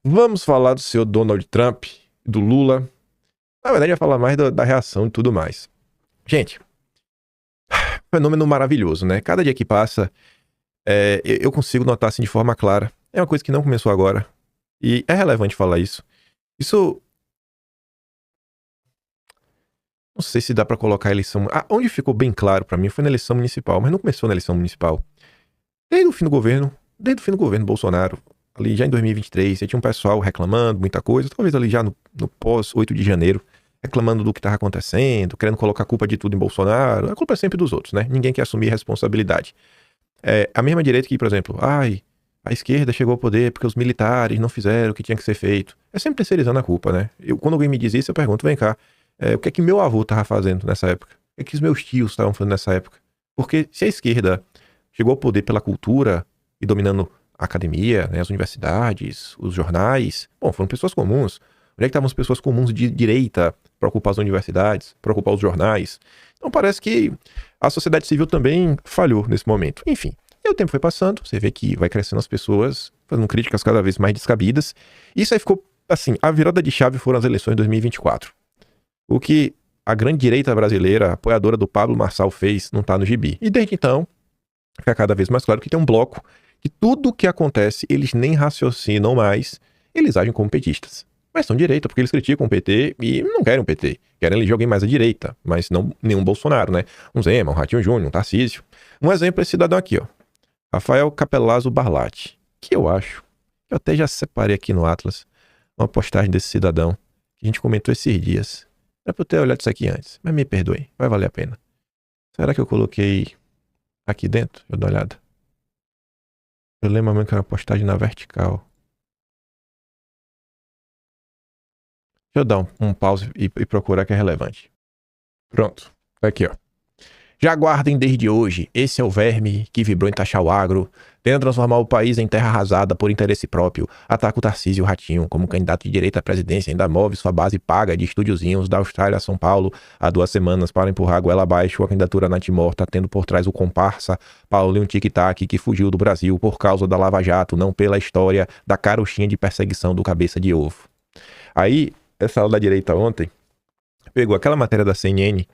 Vamos falar do senhor Donald Trump, do Lula. Na verdade, vai falar mais da reação e tudo mais. Gente, fenômeno maravilhoso, né? Cada dia que passa, eu consigo notar assim de forma clara. É uma coisa que não começou agora. E é relevante falar isso. Isso. Não sei se dá pra colocar a eleição. Onde ficou bem claro pra mim foi na eleição municipal, mas não começou na eleição municipal. Desde o fim do governo Bolsonaro, ali já em 2023, já tinha um pessoal reclamando muita coisa, talvez ali já no pós 8 de janeiro, reclamando do que estava acontecendo, querendo colocar a culpa de tudo em Bolsonaro. A culpa é sempre dos outros, né? Ninguém quer assumir responsabilidade. A mesma direita que, por exemplo, a esquerda chegou ao poder porque os militares não fizeram o que tinha que ser feito. É sempre terceirizando a culpa, né? Quando alguém me diz isso, eu pergunto, vem cá, o que é que meu avô estava fazendo nessa época? O que é que os meus tios estavam fazendo nessa época? Porque se a esquerda chegou ao poder pela cultura e dominando a academia, né, as universidades, os jornais, bom, foram pessoas comuns. Onde é que estavam as pessoas comuns de direita para ocupar as universidades, para ocupar os jornais? Então parece que a sociedade civil também falhou nesse momento. Enfim, e o tempo foi passando, você vê que vai crescendo as pessoas, fazendo críticas cada vez mais descabidas. Isso aí ficou, assim, a virada de chave foram as eleições de 2024. O que a grande direita brasileira, apoiadora do Pablo Marçal, fez não está no gibi. E desde então, fica cada vez mais claro que tem um bloco que tudo o que acontece, eles nem raciocinam mais, eles agem como petistas. Mas são direita, porque eles criticam o PT e não querem o PT. Querem eleger alguém mais à direita, mas não nenhum Bolsonaro, né? Um Zema, um Ratinho Júnior, um Tarcísio. Um exemplo é esse cidadão aqui, ó. Rafael Capelazzo Barlatti, que eu acho, eu até já separei aqui no Atlas, uma postagem desse cidadão, que a gente comentou esses dias. Era pra eu ter olhado isso aqui antes, mas me perdoe, vai valer a pena. Será que eu coloquei aqui dentro? Deixa eu dar uma olhada. Eu lembro mesmo que era uma postagem na vertical. Deixa eu dar um pause e procurar que é relevante. Pronto, tá aqui, ó. Já aguardem desde hoje, esse é o verme que vibrou em taxar o agro, tenta transformar o país em terra arrasada por interesse próprio, ataca o Tarcísio e o Ratinho como candidato de direita à presidência, ainda move sua base paga de estúdiozinhos da Austrália a São Paulo há 2 semanas para empurrar a goela abaixo a candidatura na Timor, tá tendo por trás o comparsa Paulinho Tic-Tac que fugiu do Brasil por causa da Lava Jato, não pela história da carochinha de perseguição do cabeça de ovo. Aí, essa aula da direita ontem, pegou aquela matéria da CNN,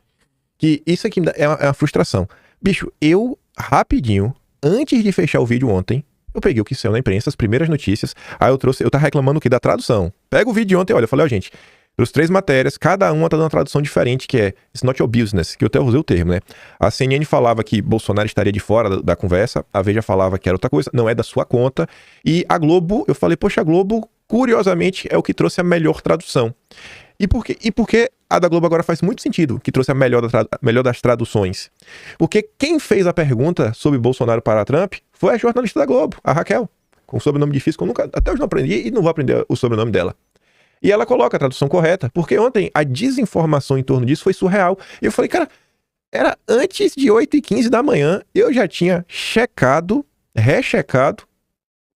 que isso aqui é uma frustração. Bicho, eu, rapidinho, antes de fechar o vídeo ontem, eu peguei o que saiu na imprensa, as primeiras notícias, aí eu tava reclamando o que? Da tradução. Pega o vídeo de ontem, olha, eu falei, ó, gente, trouxe 3 matérias, cada uma tá dando uma tradução diferente, que é It's not your business, que eu até usei o termo, né? A CNN falava que Bolsonaro estaria de fora da conversa, a Veja falava que era outra coisa, não é da sua conta, e a Globo, eu falei, poxa, a Globo, curiosamente, é o que trouxe a melhor tradução. E por que a da Globo agora faz muito sentido, que trouxe a melhor das traduções? Porque quem fez a pergunta sobre Bolsonaro para Trump foi a jornalista da Globo, a Raquel, com um sobrenome difícil que eu nunca, até hoje não aprendi e não vou aprender o sobrenome dela. E ela coloca a tradução correta, porque ontem a desinformação em torno disso foi surreal. E eu falei, cara, era antes de 8h15 da manhã, eu já tinha checado, rechecado,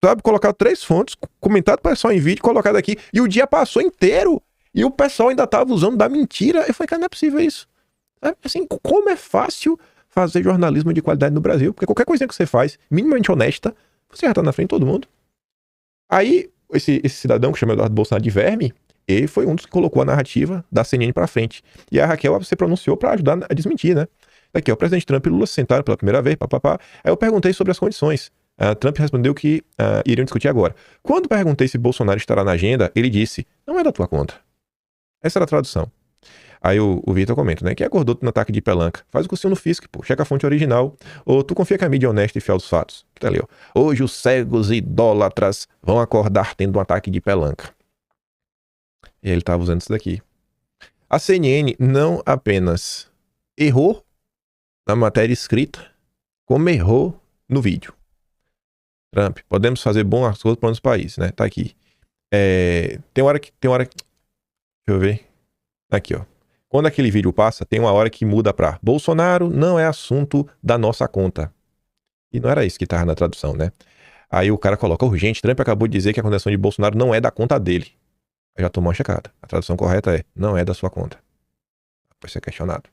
sabe, colocado 3 fontes, comentado para pessoal em vídeo, colocado aqui, e o dia passou inteiro. E o pessoal ainda tava usando da mentira. Eu falei, cara, não é possível isso. Assim, como é fácil fazer jornalismo de qualidade no Brasil? Porque qualquer coisinha que você faz, minimamente honesta, você já tá na frente de todo mundo. Aí, esse cidadão que chama Eduardo Bolsonaro de verme, ele foi um dos que colocou a narrativa da CNN pra frente. E a Raquel se pronunciou pra ajudar a desmentir, né? Aqui, ó, o presidente Trump e Lula se sentaram pela primeira vez, papapá. Aí eu perguntei sobre as condições. Trump respondeu que iriam discutir agora. Quando perguntei se Bolsonaro estará na agenda, ele disse, não é da tua conta. Essa era a tradução. Aí o Vitor comenta, né? Quem acordou no ataque de pelanca? Faz o cursinho no Fisk, pô. Checa a fonte original. Ou tu confia que a mídia é honesta e fiel aos fatos? Que tá ali, ó. Hoje os cegos idólatras vão acordar tendo um ataque de pelanca. E ele tava usando isso daqui. A CNN não apenas errou na matéria escrita, como errou no vídeo. Trump, podemos fazer boas coisas para o nosso país, né? Tá aqui. Tem hora que... Deixa eu ver. Aqui, ó. Quando aquele vídeo passa, tem uma hora que muda pra Bolsonaro não é assunto da nossa conta. E não era isso que tava na tradução, né? Aí o cara coloca, urgente, Trump acabou de dizer que a condenação de Bolsonaro não é da conta dele. Aí já tomou uma checada. A tradução correta é, não é da sua conta. Pode ser questionado.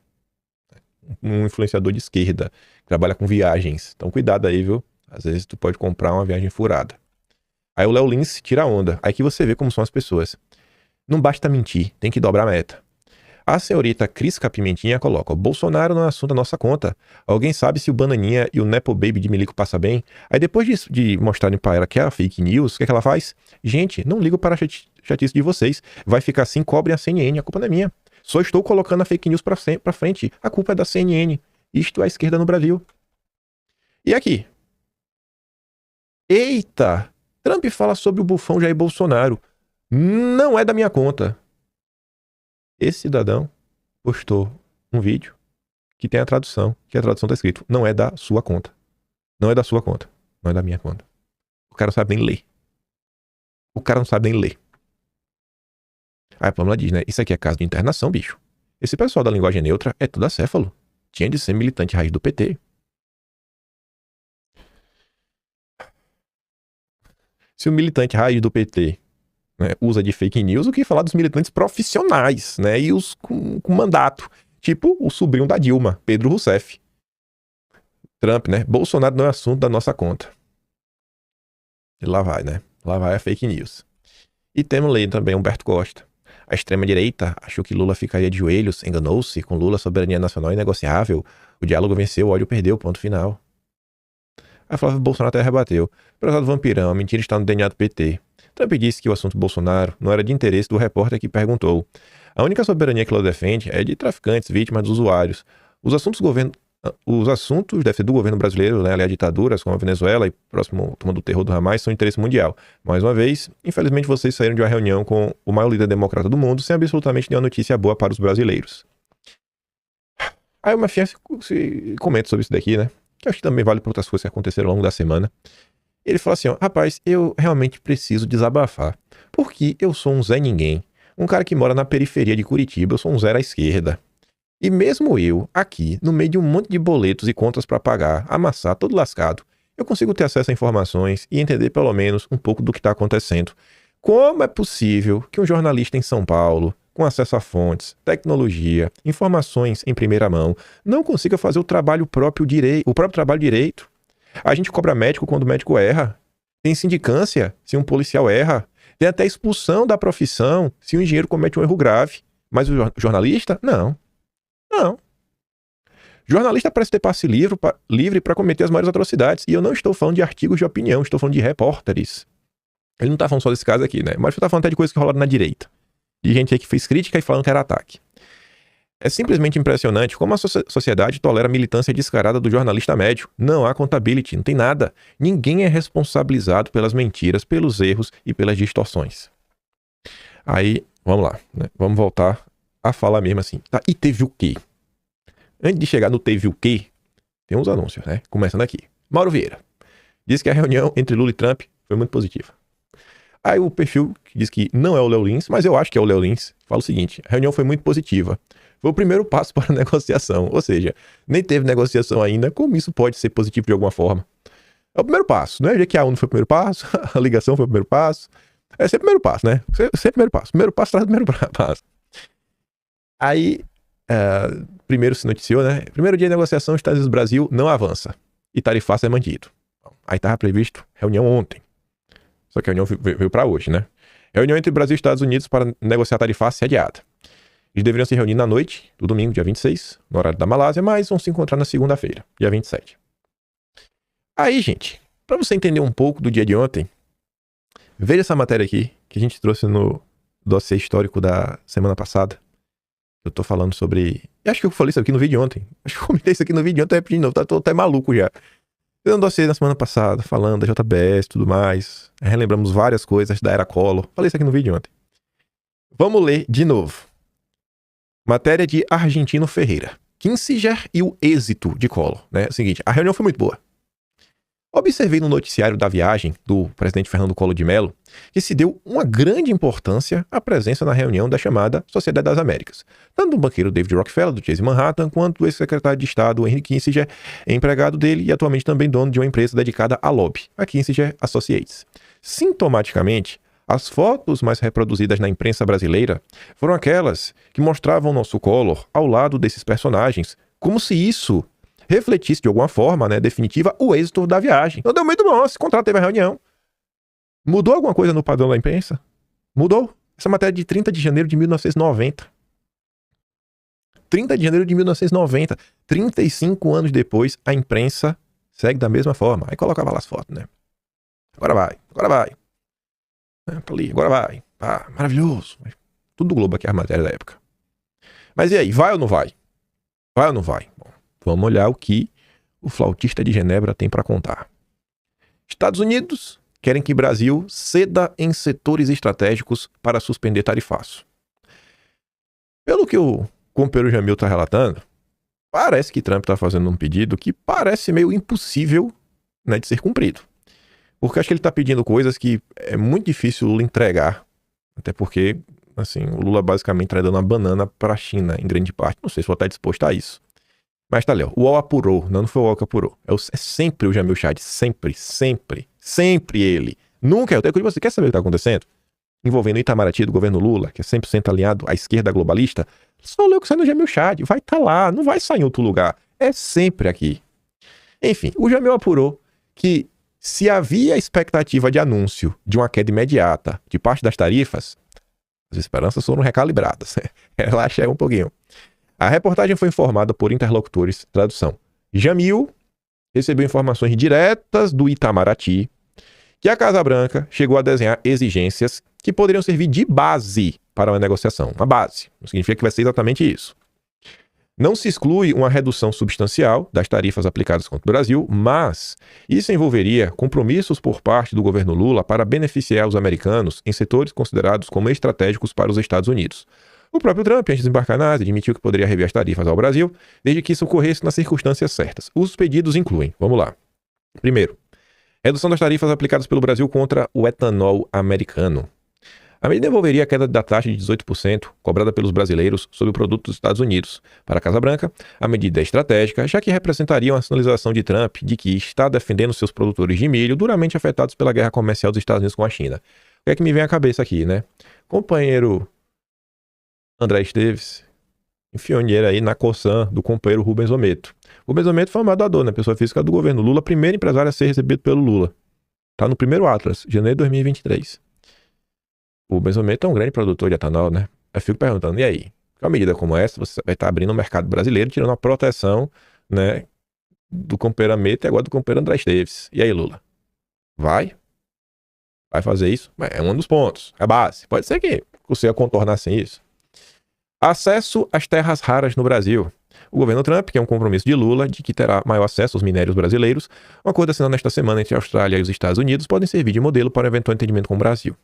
Um influenciador de esquerda, que trabalha com viagens. Então cuidado aí, viu? Às vezes tu pode comprar uma viagem furada. Aí o Léo Lins tira a onda. Aí que você vê como são as pessoas. Não basta mentir, tem que dobrar a meta. A senhorita Cris Capimentinha coloca: Bolsonaro não é assunto da nossa conta. Alguém sabe se o Bananinha e o Nepo Baby de Milico passa bem? Aí depois de mostrarem pra ela que é fake news, o que é que ela faz? Gente, não ligo para a chatice de vocês. Vai ficar assim, cobrem a CNN, a culpa não é minha. Só estou colocando a fake news pra frente. A culpa é da CNN. Isto é a esquerda no Brasil. E aqui? Eita! Trump fala sobre o bufão Jair Bolsonaro. Não é da minha conta. Esse cidadão postou um vídeo que tem a tradução, que a tradução tá escrito: não é da sua conta. Não é da sua conta. Não é da minha conta. O cara não sabe nem ler. O cara não sabe nem ler. Aí a Pamela diz, né? Isso aqui é caso de internação, bicho. Esse pessoal da linguagem neutra é tudo acéfalo. Tinha de ser militante raiz do PT. Se o militante raiz do PT, né, usa de fake news, o que falar dos militantes profissionais, né? E os com mandato. Tipo o sobrinho da Dilma, Pedro Rousseff. Trump, né? Bolsonaro não é assunto da nossa conta. E lá vai, né? Lá vai a fake news. E temos lei também Humberto Costa. A extrema-direita achou que Lula ficaria de joelhos, enganou-se. Com Lula, a soberania nacional é inegociável. O diálogo venceu, o ódio perdeu, ponto final. A Flávia Bolsonaro até rebateu. Prezado vampirão, a mentira está no DNA do PT. Trump disse que o assunto Bolsonaro não era de interesse do repórter que perguntou. A única soberania que Lula defende é de traficantes, vítimas dos usuários. Os assuntos deve ser do governo brasileiro, né, aliás, ditaduras como a Venezuela e próximo turma do terror do Hamas, são de interesse mundial. Mais uma vez, infelizmente vocês saíram de uma reunião com o maior líder democrata do mundo sem absolutamente nenhuma notícia boa para os brasileiros. Aí o Mafias comenta sobre isso daqui, né? Que acho que também vale para outras coisas que aconteceram ao longo da semana. Ele fala assim, ó, rapaz, eu realmente preciso desabafar, porque eu sou um Zé Ninguém, um cara que mora na periferia de Curitiba, eu sou um zero à esquerda. E mesmo eu, aqui, no meio de um monte de boletos e contas para pagar, amassar, todo lascado, eu consigo ter acesso a informações e entender pelo menos um pouco do que está acontecendo. Como é possível que um jornalista em São Paulo, com acesso a fontes, tecnologia, informações em primeira mão, não consiga fazer o próprio trabalho direito? A gente cobra médico quando o médico erra. Tem sindicância se um policial erra. Tem até expulsão da profissão se um engenheiro comete um erro grave. Mas o jornalista? Não. Não. Jornalista parece ter passe livre para cometer as maiores atrocidades. E eu não estou falando de artigos de opinião, estou falando de repórteres. Ele não está falando só desse caso aqui, né? Mas ele está falando até de coisas que rolaram na direita. De gente aí que fez crítica e falando que era ataque. É simplesmente impressionante como a sociedade tolera a militância descarada do jornalista médio. Não há accountability, não tem nada. Ninguém é responsabilizado pelas mentiras, pelos erros e pelas distorções. Aí, vamos lá, né? Vamos voltar a falar mesmo assim. Tá, e teve o quê? Antes de chegar no teve o quê, tem uns anúncios, né? Começando aqui. Mauro Vieira diz que a reunião entre Lula e Trump foi muito positiva. Aí o perfil que diz que não é o Léo Lins, mas eu acho que é o Léo Lins, fala o seguinte: a reunião foi muito positiva. Foi o primeiro passo para a negociação. Ou seja, nem teve negociação ainda, como isso pode ser positivo de alguma forma? É o primeiro passo, não é? Já que a ONU foi o primeiro passo, a ligação foi o primeiro passo. É sempre o primeiro passo, né? Sempre o primeiro passo. Primeiro passo traz o primeiro passo. Aí, primeiro se noticiou, né? Primeiro dia de negociação, os Estados Unidos e o Brasil não avança. E tarifaço é mantido. Aí estava previsto reunião ontem. Só que a reunião veio para hoje, né? Reunião entre Brasil e Estados Unidos para negociar tarifaço adiada. Eles deveriam se reunir na noite do domingo, dia 26, no horário da Malásia, mas vão se encontrar na segunda-feira, dia 27. Aí, gente, para você entender um pouco do dia de ontem, veja essa matéria aqui, que a gente trouxe no dossiê histórico da semana passada. Eu tô falando sobre... Acho que eu falei isso aqui no vídeo de ontem. Acho que eu comentei isso aqui no vídeo de ontem, repetindo de novo, tô até maluco já. Eu um dossiê na semana passada, falando da JBS e tudo mais. Relembramos várias coisas da era Collor. Falei isso aqui no vídeo de ontem. Vamos ler de novo. Matéria de Argentino Ferreira. Kissinger e o êxito de Collor. Né? É o seguinte, a reunião foi muito boa. Observei no noticiário da viagem do presidente Fernando Collor de Mello que se deu uma grande importância à presença na reunião da chamada Sociedade das Américas, tanto do banqueiro David Rockefeller, do Chase Manhattan, quanto do ex-secretário de Estado Henry Kissinger, empregado dele e atualmente também dono de uma empresa dedicada à lobby, a Kissinger Associates. Sintomaticamente, as fotos mais reproduzidas na imprensa brasileira foram aquelas que mostravam nosso Collor ao lado desses personagens, como se isso refletisse de alguma forma, né, definitiva, o êxito da viagem. Então deu muito bom, esse contrato teve a reunião. Mudou alguma coisa no padrão da imprensa? Mudou. Essa matéria é de 30 de janeiro de 1990. 30 de janeiro de 1990. 35 anos depois, a imprensa segue da mesma forma. Aí colocava lá as fotos, né? Agora vai. Tá ali, agora vai. Ah, maravilhoso. Tudo do Globo aqui, a matéria da época. Mas e aí, vai ou não vai? Vai ou não vai? Bom, vamos olhar o que o flautista de Genebra tem para contar. Estados Unidos querem que Brasil ceda em setores estratégicos para suspender tarifaço. Pelo que o companheiro Jamil está relatando, parece que Trump está fazendo um pedido que parece meio impossível, né, de ser cumprido. Porque acho que ele está pedindo coisas que é muito difícil Lula entregar. Até porque, assim, o Lula basicamente está dando uma banana para a China, em grande parte. Não sei se o Lula está disposto a isso. Mas tá ali, ó. O UOL apurou. Não foi o UOL que apurou. É sempre o Jamil Chad. Sempre ele. Nunca é. Você quer saber o que está acontecendo? Envolvendo o Itamaraty do governo Lula, que é 100% aliado à esquerda globalista. Só leu que sai no Jamil Chad. Vai estar lá. Não vai sair em outro lugar. É sempre aqui. Enfim, o Jamil apurou que se havia expectativa de anúncio de uma queda imediata de parte das tarifas, as esperanças foram recalibradas. Relaxa aí um pouquinho. A reportagem foi informada por interlocutores, tradução. Jamil recebeu informações diretas do Itamaraty que a Casa Branca chegou a desenhar exigências que poderiam servir de base para uma negociação. Uma base. Não significa que vai ser exatamente isso. Não se exclui uma redução substancial das tarifas aplicadas contra o Brasil, mas isso envolveria compromissos por parte do governo Lula para beneficiar os americanos em setores considerados como estratégicos para os Estados Unidos. O próprio Trump, antes de embarcar na Ásia, admitiu que poderia rever as tarifas ao Brasil, desde que isso ocorresse nas circunstâncias certas. Os pedidos incluem, vamos lá. Primeiro, redução das tarifas aplicadas pelo Brasil contra o etanol americano. A medida envolveria a queda da taxa de 18% cobrada pelos brasileiros sobre o produto dos Estados Unidos. Para a Casa Branca, a medida é estratégica, já que representaria uma sinalização de Trump de que está defendendo seus produtores de milho duramente afetados pela guerra comercial dos Estados Unidos com a China. O que é que me vem à cabeça aqui, né? Companheiro André Esteves enfiou dinheiro aí na coçã do companheiro Rubens Ometo. Rubens Ometo foi um doador, né? Pessoa física do governo Lula, primeiro empresário a ser recebido pelo Lula. Tá no primeiro Atlas, janeiro de 2023. O Rubens Ometo é um grande produtor de etanol, né? Eu fico perguntando, e aí? Com uma medida como essa, você vai estar abrindo o mercado brasileiro, tirando a proteção, né, do companheiro Ometo e agora do companheiro André Esteves. E aí, Lula? Vai? Vai fazer isso? É um dos pontos, é a base. Pode ser que você contornar sem isso. Acesso às terras raras no Brasil. O governo Trump, que é um compromisso de Lula, de que terá maior acesso aos minérios brasileiros, um acordo assinado nesta semana entre a Austrália e os Estados Unidos podem servir de modelo para um eventual entendimento com o Brasil.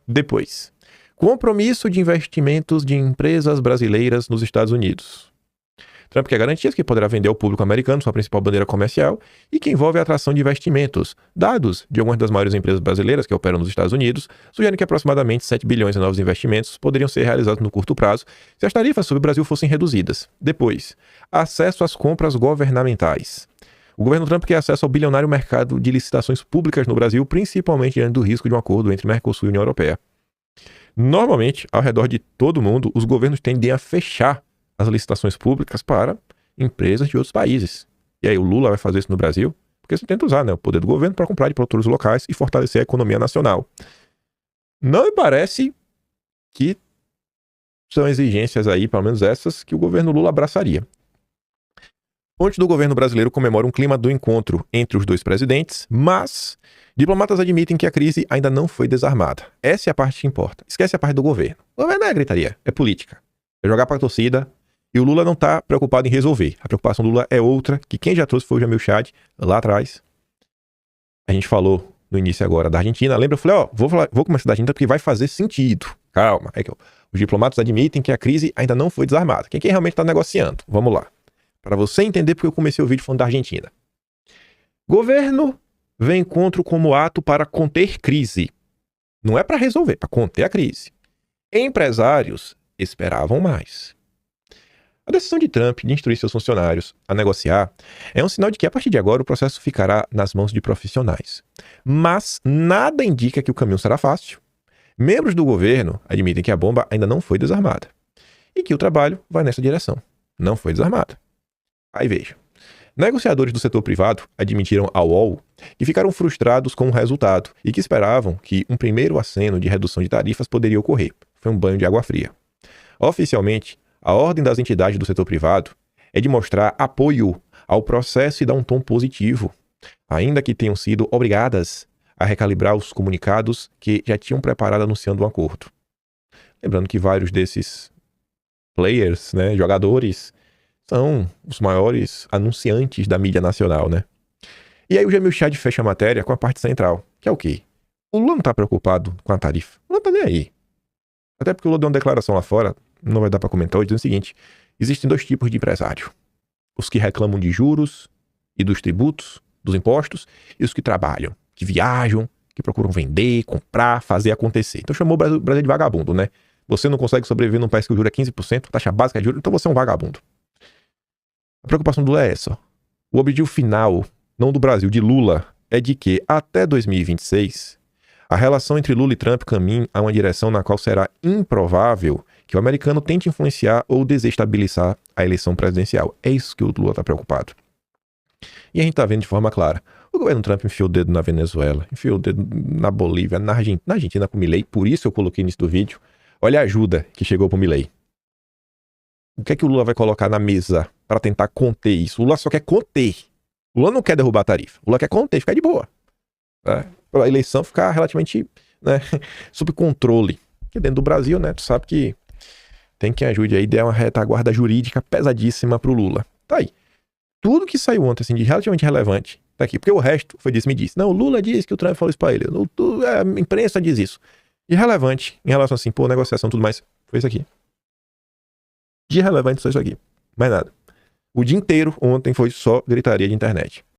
Depois, compromisso de investimentos de empresas brasileiras nos Estados Unidos. Trump quer garantias que poderá vender ao público americano sua principal bandeira comercial e que envolve a atração de investimentos. Dados de algumas das maiores empresas brasileiras que operam nos Estados Unidos sugerem que aproximadamente 7 bilhões em novos investimentos poderiam ser realizados no curto prazo se as tarifas sobre o Brasil fossem reduzidas. Depois, acesso às compras governamentais. O governo Trump quer acesso ao bilionário mercado de licitações públicas no Brasil, principalmente diante do risco de um acordo entre Mercosul e União Europeia. Normalmente, ao redor de todo o mundo, os governos tendem a fechar as licitações públicas para empresas de outros países. E aí o Lula vai fazer isso no Brasil? Porque você tenta usar, né, o poder do governo para comprar de produtores locais e fortalecer a economia nacional. Não me parece que são exigências aí, pelo menos essas, que o governo Lula abraçaria. Fontes do governo brasileiro comemoram um clima do encontro entre os dois presidentes, mas diplomatas admitem que a crise ainda não foi desarmada. Essa é a parte que importa. Esquece a parte do governo. O governo não é gritaria, é política. É jogar para a torcida. E o Lula não está preocupado em resolver. A preocupação do Lula é outra, que quem já trouxe foi o Jamil Chad, lá atrás. A gente falou no início agora da Argentina. Lembra? Eu falei, vou começar da Argentina porque vai fazer sentido. Calma. É que os diplomatas admitem que a crise ainda não foi desarmada. Quem realmente está negociando? Vamos lá. Para você entender porque eu comecei o vídeo falando da Argentina. Governo vê encontro como ato para conter crise. Não é para resolver, é para conter a crise. Empresários esperavam mais. A decisão de Trump de instruir seus funcionários a negociar é um sinal de que, a partir de agora, o processo ficará nas mãos de profissionais. Mas nada indica que o caminho será fácil. Membros do governo admitem que a bomba ainda não foi desarmada e que o trabalho vai nessa direção. Não foi desarmada. Aí veja. Negociadores do setor privado admitiram ao UOL que ficaram frustrados com o resultado e que esperavam que um primeiro aceno de redução de tarifas poderia ocorrer. Foi um banho de água fria. Oficialmente, a ordem das entidades do setor privado é de mostrar apoio ao processo e dar um tom positivo, ainda que tenham sido obrigadas a recalibrar os comunicados que já tinham preparado anunciando um acordo. Lembrando que vários desses players, né, jogadores, são os maiores anunciantes da mídia nacional, né? E aí o Jamil Chad fecha a matéria com a parte central, que é o quê? O Lula não tá preocupado com a tarifa. O Lula tá nem aí. Até porque o Lula deu uma declaração lá fora, não vai dar pra comentar hoje, dizendo o seguinte: existem dois tipos de empresário. Os que reclamam de juros e dos tributos, dos impostos, e os que trabalham, que viajam, que procuram vender, comprar, fazer acontecer. Então chamou o Brasil de vagabundo, né? Você não consegue sobreviver num país que o juro é 15%, taxa básica de juros, então você é um vagabundo. A preocupação do Lula é essa. O objetivo final, não do Brasil, de Lula, é de que, até 2026, a relação entre Lula e Trump caminhe a uma direção na qual será improvável que o americano tente influenciar ou desestabilizar a eleição presidencial. É isso que o Lula está preocupado. E a gente está vendo de forma clara. O governo Trump enfiou o dedo na Venezuela, enfiou o dedo na Bolívia, na Argentina com o Milei. Por isso eu coloquei nisso do vídeo. Olha a ajuda que chegou para o Milei. O que é que o Lula vai colocar na mesa para tentar conter isso? O Lula só quer conter. O Lula não quer derrubar a tarifa. O Lula quer conter, ficar de boa. Né? Para a eleição ficar relativamente, né, sob controle. Porque dentro do Brasil, né, tu sabe que tem quem ajude aí, der uma retaguarda jurídica pesadíssima pro Lula. Tá aí. Tudo que saiu ontem, assim, de relativamente relevante, tá aqui. Porque o resto foi disse, me disse. Não, o Lula disse que o Trump falou isso pra ele. A imprensa diz isso. De relevante, em relação assim, pô, negociação e tudo mais, foi isso aqui. De relevante só isso aqui. Mais nada. O dia inteiro ontem foi só gritaria de internet.